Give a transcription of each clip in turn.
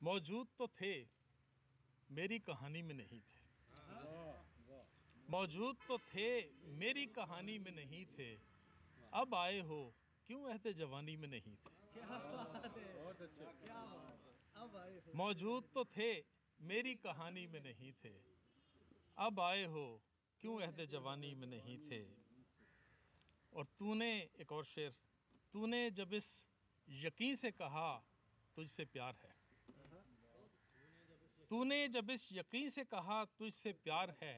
मौजूद तो थे, मेरी कहानी में नहीं थे। मौजूद तो थे, मेरी कहानी में नहीं थे। अब आए हो, क्यों अहद जवानी में नहीं थे। क्या बात है, बहुत अच्छा, क्या बात है। अब आए हो, मौजूद तो थे, मेरी कहानी में नहीं थे। अब आए हो, क्यों अहद जवानी में नहीं थे। और तूने, एक और शेर, तूने जब इस यकीन से कहा तुझसे प्यार है। तूने जब इस यकीन से कहा तुझसे प्यार है,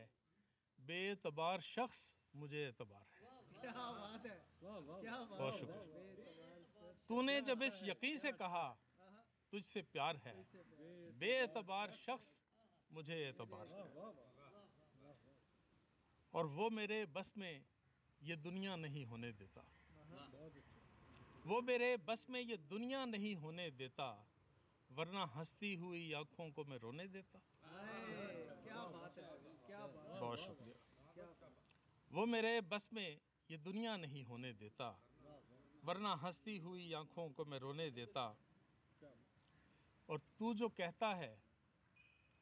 बेएतबार शख्स मुझे एतबार है। क्या बात है, क्या बात। बहुत शुक्रिया। तूने जब इस यकीन से कहा तुझसे प्यार है, बेएतबार शख्स मुझे एतबार है। और वो मेरे बस में ये दुनिया नहीं होने देता। वो मेरे बस में ये दुनिया नहीं होने देता, वरना हंसती हुई आंखों को मैं रोने देता। क्या बात है, क्या बात। बहुत शुक्रिया। वो मेरे बस में ये दुनिया नहीं होने देता, वरना हंसती हुई आंखों को मैं रोने देता। और तू जो कहता है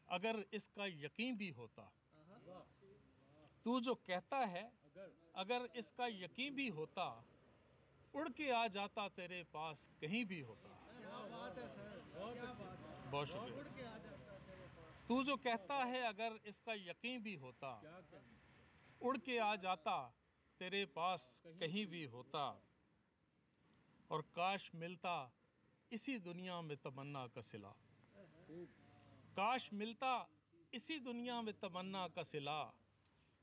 अगर इसका यकीन भी होता, तू जो कहता है अगर इसका यकीन भी होता, उड़ के आ जाता तेरे पास कहीं भी होता। क्या बात है सर, क्या बात है। बहुत शुक्रिया। उड़ के आ जाता तेरे पास। तू जो कहता है अगर इसका यकीन भी होता, उड़ के आ जाता तेरे पास कहीं भी होता। और काश मिलता इसी दुनिया में तमन्ना का सिला। काश मिलता इसी दुनिया में तमन्ना का सिला।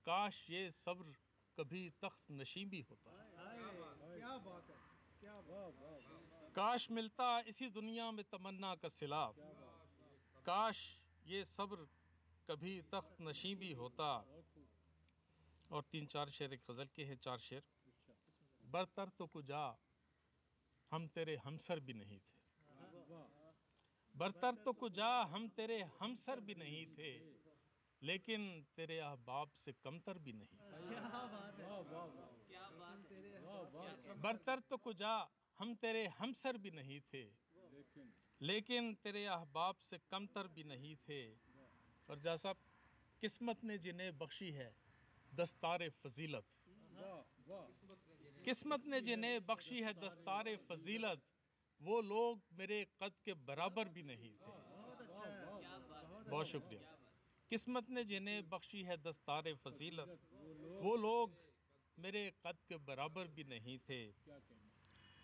काश ये सब्र कभी तख्त नशीं भी होता। क्या बात है, क्या बात। काश मिलता इसी दुनिया में तमन्ना का सिला। काश ये सब्र कभी तख्त नशीं भी होता। और 3-4 शेर एक गज़ल के हैं, 4 शेर। बरतर तो कुजा हम तेरे हमसर भी नहीं थे। बरतर तो कुजा हम तेरे हमसर भी नहीं थे, लेकिन तेरे अहबाब से कमतर भी नहीं थे। क्या बात है, क्या बात है। बरतर तो कुजा हम तेरे हमसर भी नहीं थे, लेकिन तेरे अहबाब से कमतर भी नहीं थे। और जैसा किस्मत ने जिन्हें बख्शी है दस्तार फजीलत, किस्मत ने जिन्हें बख्शी है दस्तार फजीलत, वो लोग मेरे कद के बराबर भी नहीं थे। बहुत शुक्रिया। किस्मत ने जिन्हें बख्शी है दस्तार फजीलत, वो लोग मेरे कद के बराबर भी नहीं थे।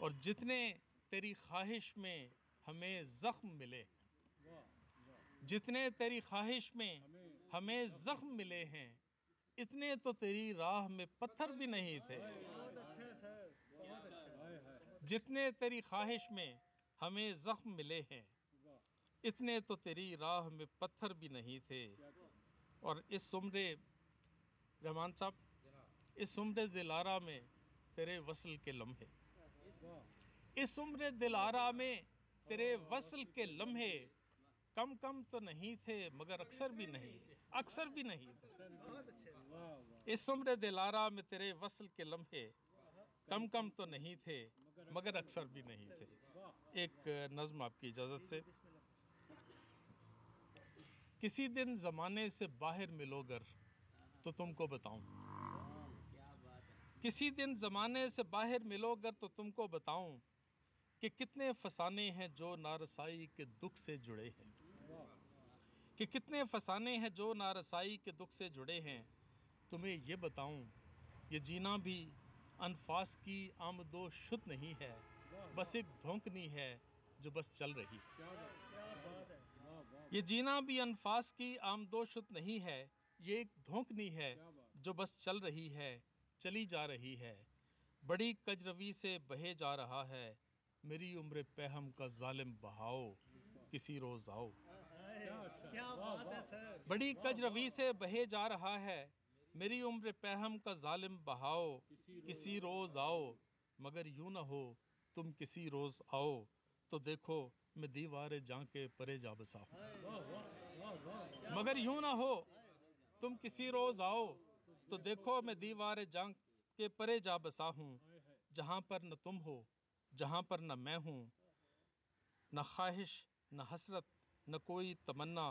और जितने तेरी ख्वाहिश में हमें ज़ख्म मिले, जितने तेरी ख्वाहिश में हमें ज़ख्म मिले हैं, इतने तो तेरी राह में पत्थर भी नहीं थे। बहुत अच्छा सर, बहुत अच्छा। जितने तेरी ख्वाहिश में हमें ज़ख्म मिले हैं, इतने तो तेरी राह में पत्थर भी नहीं थे। और इस उम्र रहमान साहब, इस उम्र दिलारा में तेरे वसल के लम्हे, इस उम्र दिलारा में तेरे वसल के लम्हे, कम कम तो नहीं थे मगर अक्सर भी नहीं, अक्सर भी नहीं थे। इस उम्र दिलारा में तेरे वसल के लम्हे, कम कम तो नहीं थे मगर अक्सर भी नहीं थे। एक नज़्म आपकी इजाज़त से। किसी दिन ज़माने से बाहर मिलोगर तो तुमको बताऊं, किसी दिन ज़माने से बाहर मिलोगर तो तुमको बताऊं कि कितने फसाने हैं जो नारसाई के दुख से जुड़े हैं, कि कितने फसाने हैं जो नारसाई के दुख से जुड़े हैं। तुम्हें ये बताऊं ये जीना भी अनफास की आमदो शुद नहीं है, बस एक धौंकनी है जो बस चल रही है। ये जीना भी अनफास की आमदो शुद नहीं है, ये एक धौंकनी है जो बस चल रही है, चली जा रही है। बड़ी कजरवी से बहे जा रहा है मेरी उम्र पैहम का जालिम बहाओ, किसी रोज़ आओ। क्या बात है सर। बड़ी कजरवी से बहे जा रहा है मेरी उम्र पैहम का जालिम बहाओ, किसी रोज़ आओ। मगर यूं ना हो तुम किसी रोज़ आओ, तो देखो मैं दीवार जां के परे जा बसा हूँ। मगर यूं ना हो तुम किसी रोज़ आओ, तो देखो मैं दीवार जां के परे जा बसा हूँ। जहाँ पर न तुम हो, जहाँ पर न मैं हूँ, न ख्वाहिश न हसरत न कोई तमन्ना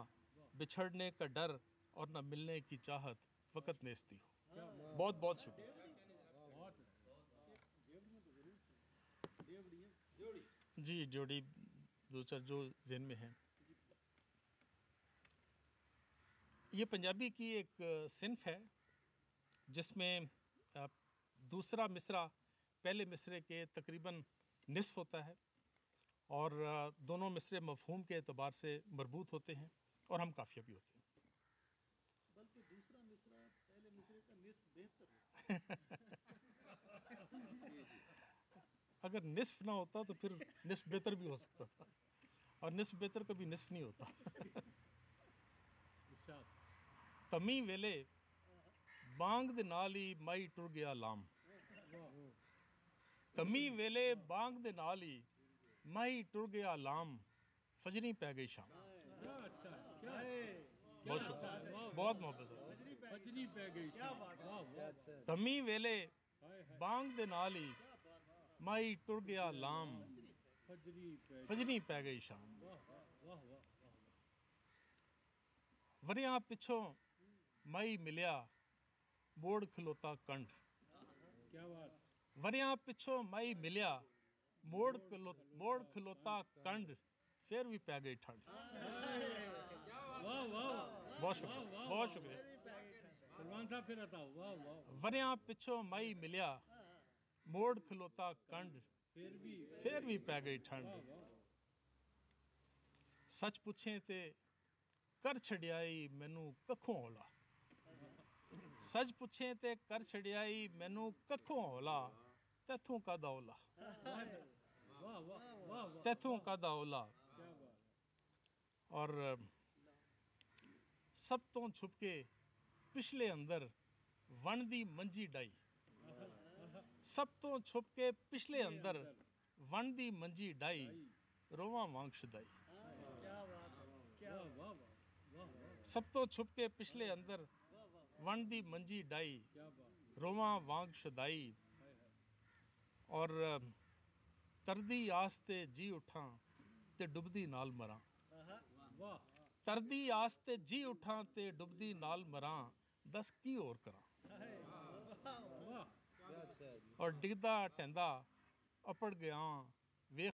बिछड़ने का डर और न मिलने की चाहत, वक़्त नेस्ती हो। बहुत बहुत शुक्रिया। जी जोड़ी दो चार जो ज़हन में हैं, ये पंजाबी की एक सिन्फ है जिसमें दूसरा मिसरा पहले मिसरे के तकरीबन निस्फ होता है और दोनों मिसरे मफहूम के एतबार से मरबूत होते हैं और हम काफिया भी होते हैं। बल्कि दूसरा मिसरा पहले मिसरे का निस्फ बेहतर अगर निस्फ ना होता तो फिर निस्फ बेहतर भी हो सकता था, और निस्फ बेहतर कभी निस्फ नहीं होता। तमी वेले बांग दे नाल ही माई टुर गया लाम। तमी वेले बांग दे नाल ही माई टुर गया लाम, फजरी पै गई शाम। बहुत शुक्रिया, बहुत मोहब्बत है। फजरी पै गई। तमी वेले बांग दे नाल ही माई टुर गया लाम, फजरी पै गई शाम। वरियां पिछों माई मिलिया मोड़ खलोता कंठ। क्या बात। वरियां पिछों माई मिलिया मोड़ खलोता कंठ, फिर भी पै गई ठंड। वाह वाह, बहुत शुक्रिया, बहुत शुक्रिया। सलमान साहब फिर बताओ। वाह वाह। वरियां पिछों माई मिलिया मोड़ खलोता कंठ, फिर भी पै गई ठंड। सच पुछे ते कर छड़ियाई मैनू कखों हौला। सच पुछे ते कर छड़ियाई मैनू कखों हौला, तैथों कादा हौला। तैथों कादा हौला। और सब तो छुप के पिछले अंदर वन दी मंजी डाई। सब तो छुप के पिछले अंदर वन दी मंजी डाई, रोवां वांग शुदाई। सब तो छुप के पिछले अंदर वन दी मंजी डाई, रोवां वांग शुदाई। और तरदी आस्ते जी उठां ते डुबदी नाल मरां। तरदी आस्ते जी उठां ते डुबदी नाल मरां, दस की होर करां। और डिगदा टहंदा अपड़ गया